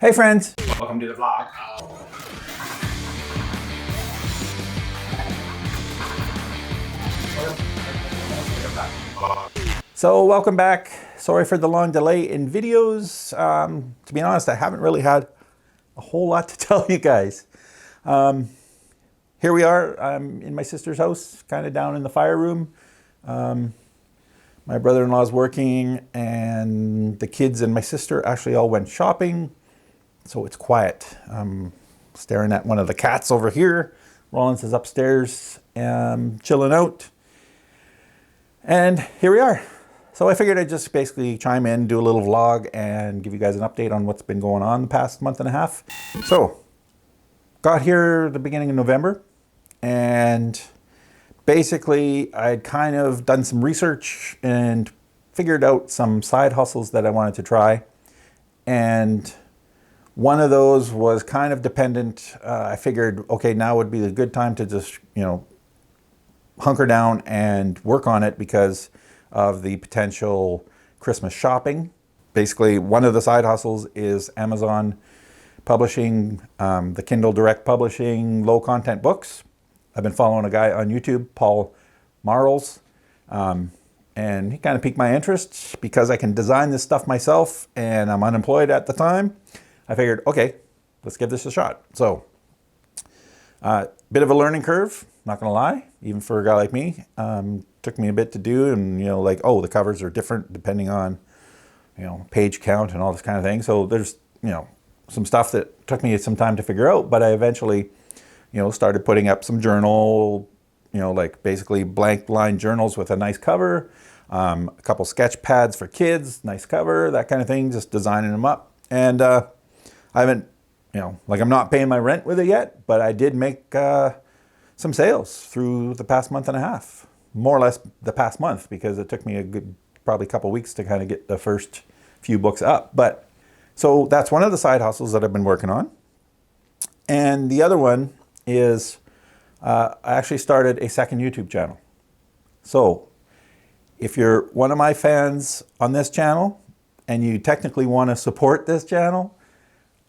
Hey friends, welcome to the vlog. So welcome back. Sorry for the long delay in videos. To be honest, I haven't really had a whole lot to tell you guys. Here we are. I'm in my sister's house, kind of down in the fire room. My brother-in-law's working and the kids and my sister actually all went shopping. So it's quiet. I'm staring at one of the cats over here. Rollins is upstairs, chilling out. And here we are. So I figured I'd just basically chime in, do a little vlog, and give you guys an update on what's been going on the past month and a half. So, got here the beginning of November, and basically I'd kind of done some research and figured out some side hustles that I wanted to try. And one of those was kind of dependent. I figured, okay, now would be a good time to just, hunker down and work on it because of the potential Christmas shopping. Basically, one of the side hustles is Amazon publishing, the Kindle Direct Publishing low content books. I've been following a guy on YouTube, Paul Marles, and he kind of piqued my interest because I can design this stuff myself and I'm unemployed at the time. I figured, okay, let's give this a shot. So, bit of a learning curve, not gonna lie, even for a guy like me. Took me a bit to do, and the covers are different depending on, page count and all this kind of thing. So there's, some stuff that took me some time to figure out, but I eventually, started putting up some journal, basically blank line journals with a nice cover, a couple sketch pads for kids, nice cover, that kind of thing, just designing them up. And I haven't, I'm not paying my rent with it yet, but I did make some sales through the past month and a half, more or less the past month, because it took me a good, probably couple weeks to kind of get the first few books up. But so that's one of the side hustles that I've been working on. And the other one is I actually started a second YouTube channel. So if you're one of my fans on this channel and you technically want to support this channel,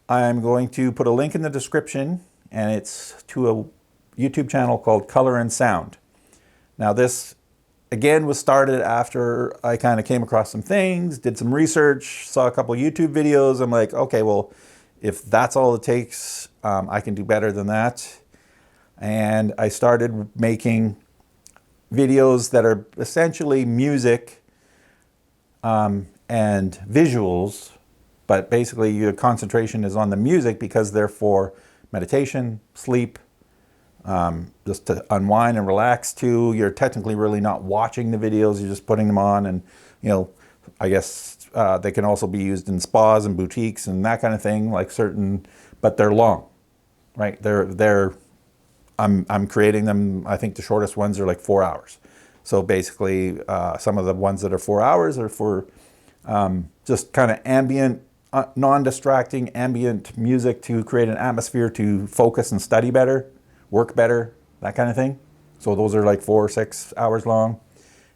I'm going to put a link in the description, and it's to a YouTube channel called Color and Sound. Now this, again, was started after I kind of came across some things, did some research, saw a couple YouTube videos. I'm like, okay, well, if that's all it takes, I can do better than that. And I started making videos that are essentially music and visuals, but basically your concentration is on the music because they're for meditation, sleep, just to unwind and relax too. You're technically really not watching the videos, you're just putting them on, and I guess they can also be used in spas and boutiques and that kind of thing, but they're long, right? I'm creating them. I think the shortest ones are like 4 hours. So basically, some of the ones that are 4 hours are for just kind of ambient, non-distracting ambient music to create an atmosphere to focus and study better, work better, that kind of thing. So those are like 4 or 6 hours long.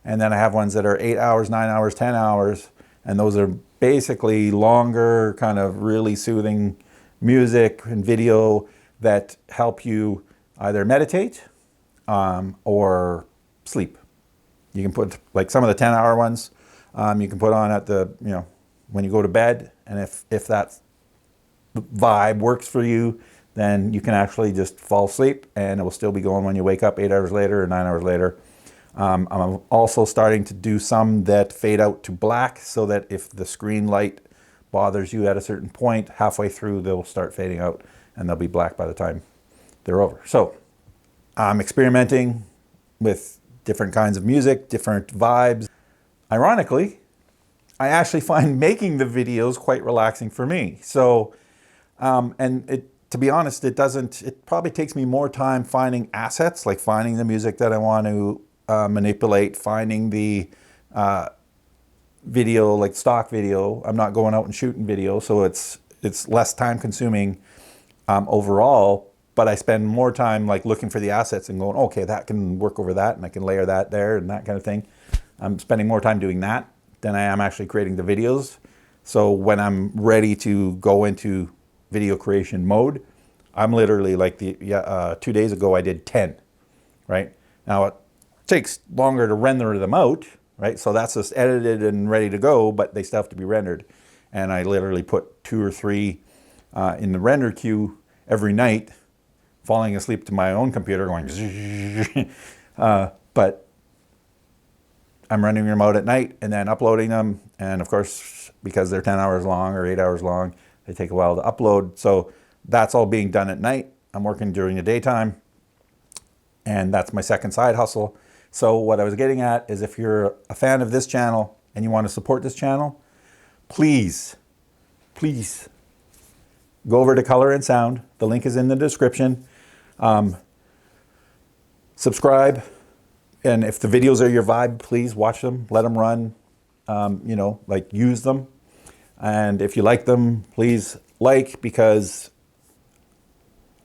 And then I have ones that are 8 hours, 9 hours, 10 hours. And those are basically longer, kind of really soothing music and video that help you either meditate or sleep. You can put, like some of the 10-hour ones, you can put on at the, when you go to bed. And if that vibe works for you, then you can actually just fall asleep and it will still be going when you wake up 8 hours later or 9 hours later. I'm also starting to do some that fade out to black so that if the screen light bothers you at a certain point, halfway through they'll start fading out and they'll be black by the time they're over. So I'm experimenting with different kinds of music, different vibes. Ironically, I actually find making the videos quite relaxing for me. So, to be honest, it probably takes me more time finding assets, like finding the music that I want to manipulate, finding the video, like stock video. I'm not going out and shooting video, so it's less time consuming overall, but I spend more time like looking for the assets and going, okay, that can work over that, and I can layer that there and that kind of thing. I'm spending more time doing that than I am actually creating the videos. So when I'm ready to go into video creation mode. I'm literally like 2 days ago I did 10, right? Now it takes longer to render them out, right? So that's just edited and ready to go, but they still have to be rendered. And I literally put 2 or 3 in the render queue every night, falling asleep to my own computer going but I'm running them out at night and then uploading them. And of course, because they're 10 hours long or 8 hours long, they take a while to upload. So that's all being done at night. I'm working during the daytime, and that's my second side hustle. So what I was getting at is, if you're a fan of this channel and you want to support this channel, please go over to Color and Sound. The link is in the description. Subscribe. And if the videos are your vibe, please watch them, let them run, you know, like use them. And if you like them, please like, because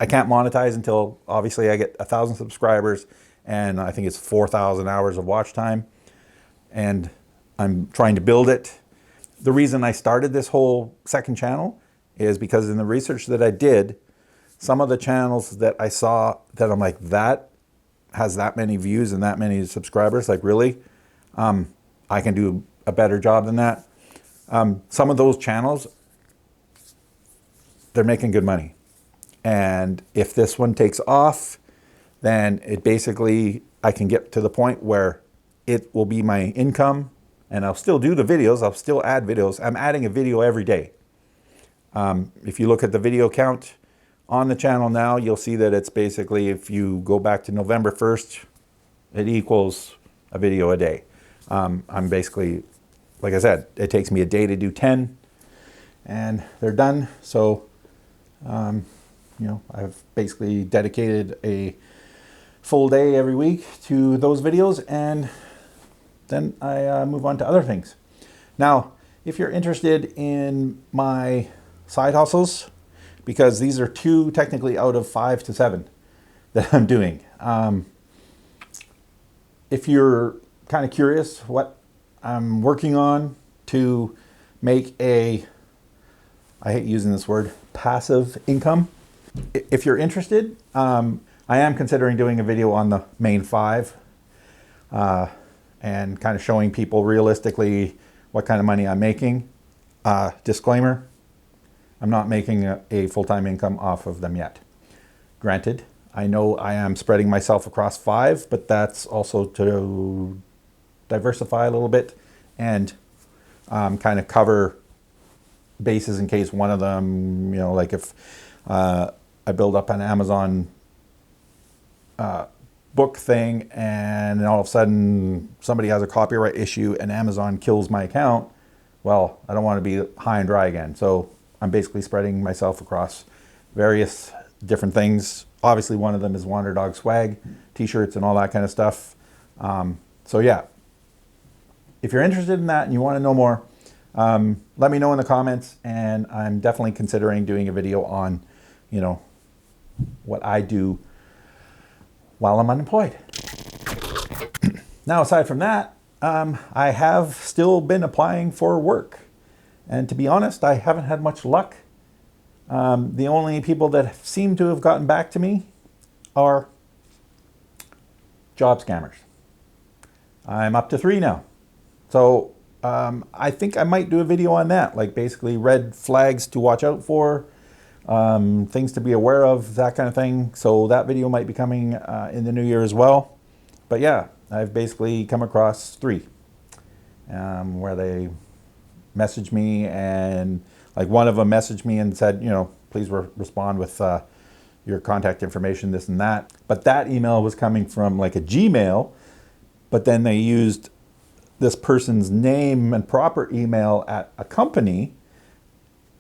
I can't monetize until obviously I get 1,000 subscribers, and I think it's 4,000 hours of watch time. And I'm trying to build it. The reason I started this whole second channel is because in the research that I did, some of the channels that I saw that I'm like, that has that many views and that many subscribers, like really, I can do a better job than that. Some of those channels, they're making good money. And if this one takes off, then it basically, I can get to the point where it will be my income, and I'll still do the videos. I'll still add videos. I'm adding a video every day. If you look at the video count on the channel now, you'll see that it's basically, if you go back to November 1st, it equals a video a day. I'm basically, like I said, it takes me a day to do 10, and they're done. So, you know, I've basically dedicated a full day every week to those videos, and then I move on to other things. Now, if you're interested in my side hustles, because these are 2 technically out of 5 to 7 that I'm doing. If you're kind of curious what I'm working on to make a, I hate using this word, passive income. If you're interested, I am considering doing a video on the main 5 and kind of showing people realistically what kind of money I'm making. Disclaimer, I'm not making a full-time income off of them yet. Granted, I know I am spreading myself across 5, but that's also to diversify a little bit and kind of cover bases in case one of them, you know, like if I build up an Amazon book thing and all of a sudden somebody has a copyright issue and Amazon kills my account, well, I don't want to be high and dry again. So I'm basically spreading myself across various different things. Obviously, one of them is Wanderdog swag, t-shirts and all that kind of stuff. So yeah, if you're interested in that and you want to know more, let me know in the comments, and I'm definitely considering doing a video on, you know, what I do while I'm unemployed. Now, aside from that, I have still been applying for work. And to be honest, I haven't had much luck. The only people that seem to have gotten back to me are job scammers. I'm up to 3 now. So I think I might do a video on that, like basically red flags to watch out for, things to be aware of, that kind of thing. So that video might be coming in the new year as well. But yeah, I've basically come across 3 where they messaged me, and like one of them messaged me and said, you know, please respond with your contact information, this and that. But that email was coming from like a Gmail, but then they used this person's name and proper email at a company.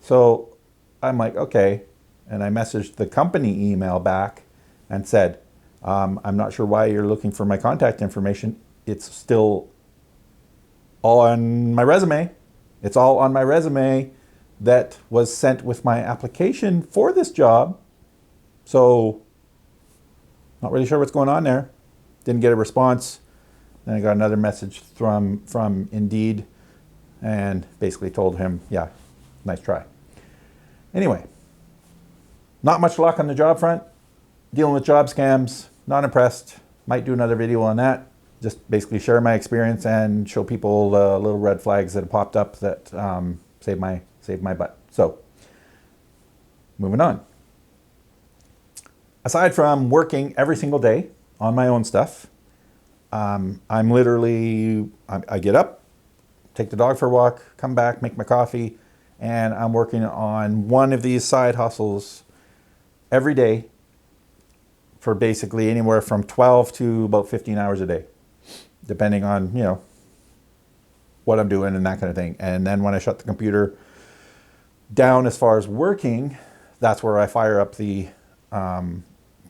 So I'm like, okay. And I messaged the company email back and said, I'm not sure why you're looking for my contact information. It's still all on my resume. It's all on my resume that was sent with my application for this job. So not really sure what's going on there. Didn't get a response. Then I got another message from Indeed and basically told him, yeah, nice try. Anyway, Not much luck on the job front. Dealing with job scams. Not impressed. Might do another video on that. Just basically share my experience and show people the little red flags that have popped up that saved my butt. So, moving on. Aside from working every single day on my own stuff, I get up, take the dog for a walk, come back, make my coffee, and I'm working on one of these side hustles every day for basically anywhere from 12 to about 15 hours a day, depending on, what I'm doing and that kind of thing. And then when I shut the computer down as far as working, that's where I fire up the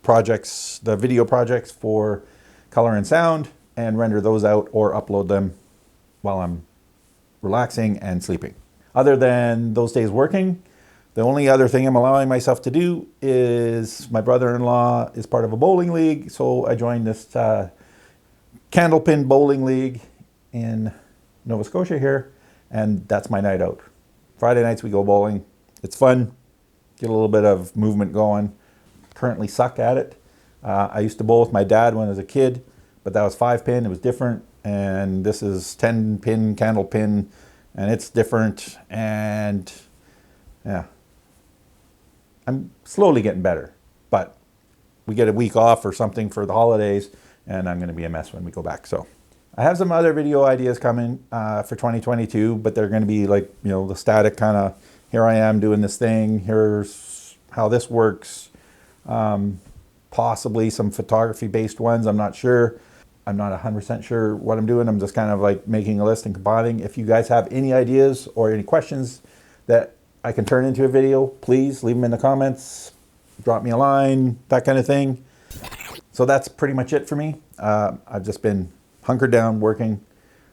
projects, the video projects for color and sound, and render those out or upload them while I'm relaxing and sleeping. Other than those days working, the only other thing I'm allowing myself to do is my brother-in-law is part of a bowling league, so I joined this candlepin bowling league in Nova Scotia here, and that's my night out. Friday nights we go bowling. It's fun, get a little bit of movement going. Currently suck at it. I used to bowl with my dad when I was a kid, but that was 5-pin, it was different, and this is 10-pin candle pin, and it's different, and yeah. I'm slowly getting better, but we get a week off or something for the holidays, and I'm going to be a mess when we go back. So I have some other video ideas coming for 2022, but they're going to be like, the static kind of, here I am doing this thing, here's how this works, possibly some photography-based ones, I'm not sure. I'm not 100% sure what I'm doing. I'm just kind of like making a list and compiling. If you guys have any ideas or any questions that I can turn into a video, please leave them in the comments, drop me a line, that kind of thing. So that's pretty much it for me. I've just been hunkered down, working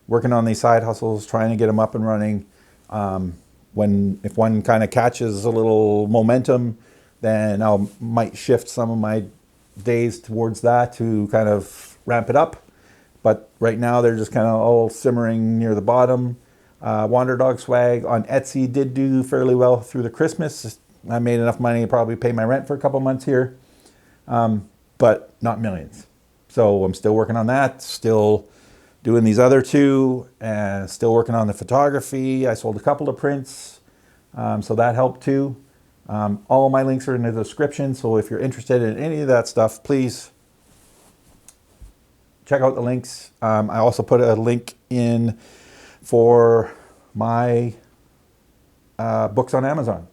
on these side hustles, trying to get them up and running. If one kind of catches a little momentum, then I might shift some of my days towards that to kind of ramp it up. But right now they're just kind of all simmering near the bottom. Wanderdog swag on Etsy did do fairly well through the Christmas. I made enough money to probably pay my rent for a couple months here, but not millions. So I'm still working on that, still doing these other two, and still working on the photography. I sold a couple of prints, so that helped too. All my links are in the description, so if you're interested in any of that stuff, please check out the links. I also put a link in for my books on Amazon,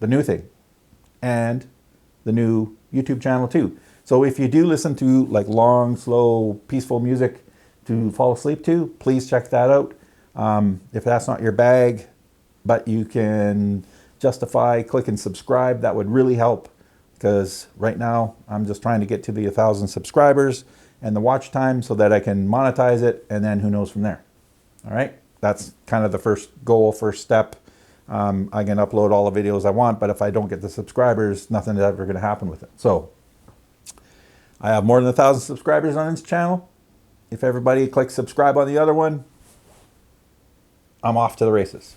the new thing, and the new YouTube channel too. So if you do listen to like long, slow, peaceful music to fall asleep to, please check that out. If that's not your bag, but you can justify, click and subscribe, that would really help, because right now I'm just trying to get to the 1,000 subscribers and the watch time so that I can monetize it, and then who knows from there. All right, that's kind of the first goal, first step. I can upload all the videos I want, but if I don't get the subscribers, nothing's ever going to happen with it. So I have more than 1,000 subscribers on this channel. If everybody clicks subscribe on the other one, I'm off to the races.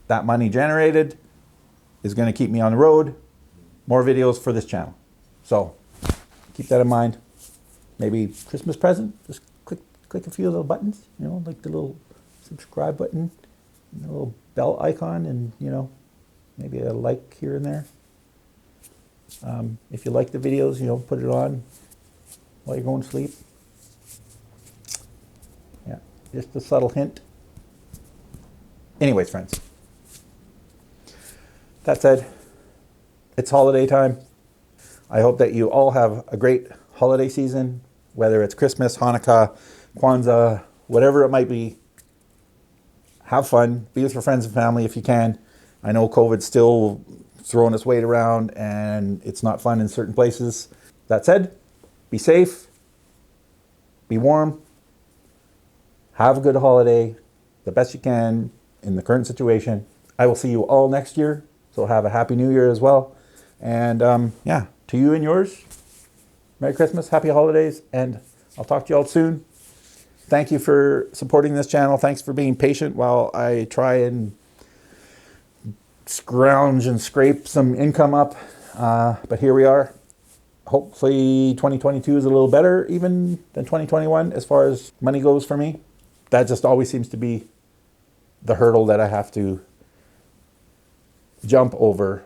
That money generated is going to keep me on the road. More videos for this channel. So keep that in mind. Maybe Christmas present, just click a few little buttons, like the little subscribe button, the little bell icon, and maybe a like here and there. If you like the videos, put it on while you're going to sleep. Yeah, just a subtle hint. Anyways, friends, that said, it's holiday time. I hope that you all have a great holiday season, whether it's Christmas, Hanukkah, Kwanzaa, whatever it might be. Have fun. Be with your friends and family if you can. I know COVID's still throwing its weight around and it's not fun in certain places. That said, be safe, be warm, have a good holiday, the best you can in the current situation. I will see you all next year, so have a happy new year as well. And yeah, to you and yours, Merry Christmas, Happy Holidays, and I'll talk to you all soon. Thank you for supporting this channel. Thanks for being patient while I try and scrounge and scrape some income up. But here we are. Hopefully 2022 is a little better even than 2021 as far as money goes for me. That just always seems to be the hurdle that I have to jump over,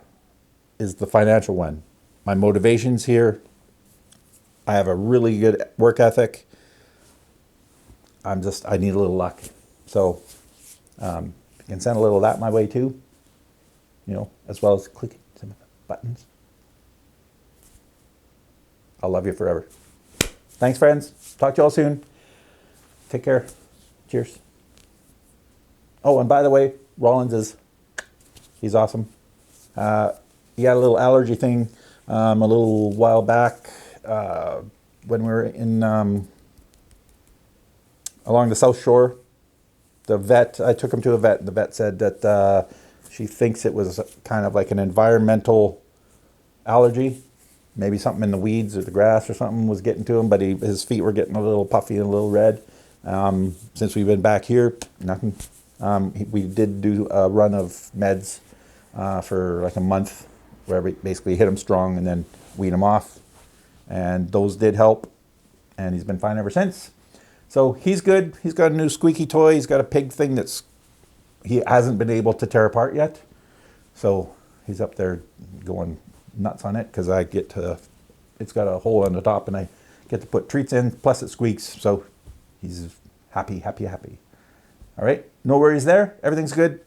is the financial one. My motivation's here. I have a really good work ethic. I need a little luck. So you can send a little of that my way too, as well as clicking some of the buttons. I'll love you forever. Thanks, friends. Talk to you all soon. Take care. Cheers. Oh, and by the way, Rollins he's awesome. He had a little allergy thing a little while back when we were in along the South Shore. I took him to a vet, and the vet said that she thinks it was kind of like an environmental allergy. Maybe something in the weeds or the grass or something was getting to him, but his feet were getting a little puffy and a little red. Since we've been back here, nothing. We did do a run of meds for like a month where we basically hit him strong and then weed him off. And those did help, and he's been fine ever since. So he's good. He's got a new squeaky toy. He's got a pig thing he hasn't been able to tear apart yet. So he's up there going nuts on it because it's got a hole on the top and I get to put treats in, plus it squeaks. So he's happy. All right. No worries there. Everything's good.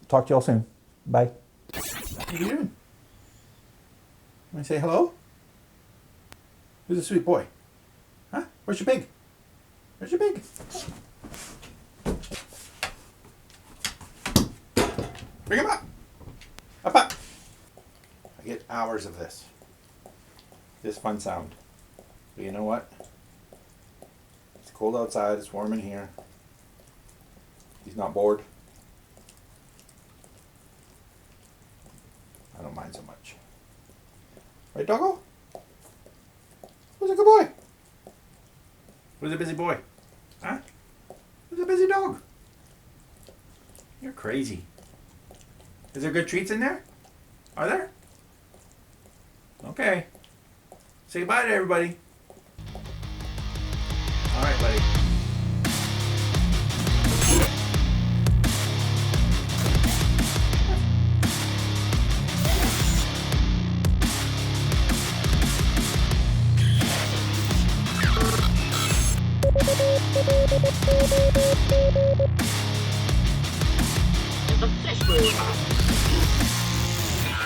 Talk to you all soon. Bye. What are you doing? Want to say hello? Who's a sweet boy? Huh? Where's your pig? Where's your pig? Bring him up. Up. I get hours of this fun sound. But you know what? It's cold outside. It's warm in here. He's not bored. I don't mind so much. Right, doggo? Who's a good boy? Who's a busy boy? Huh? Who's a busy dog? You're crazy. Is there good treats in there? Are there? Okay. Say bye to everybody. All right, buddy.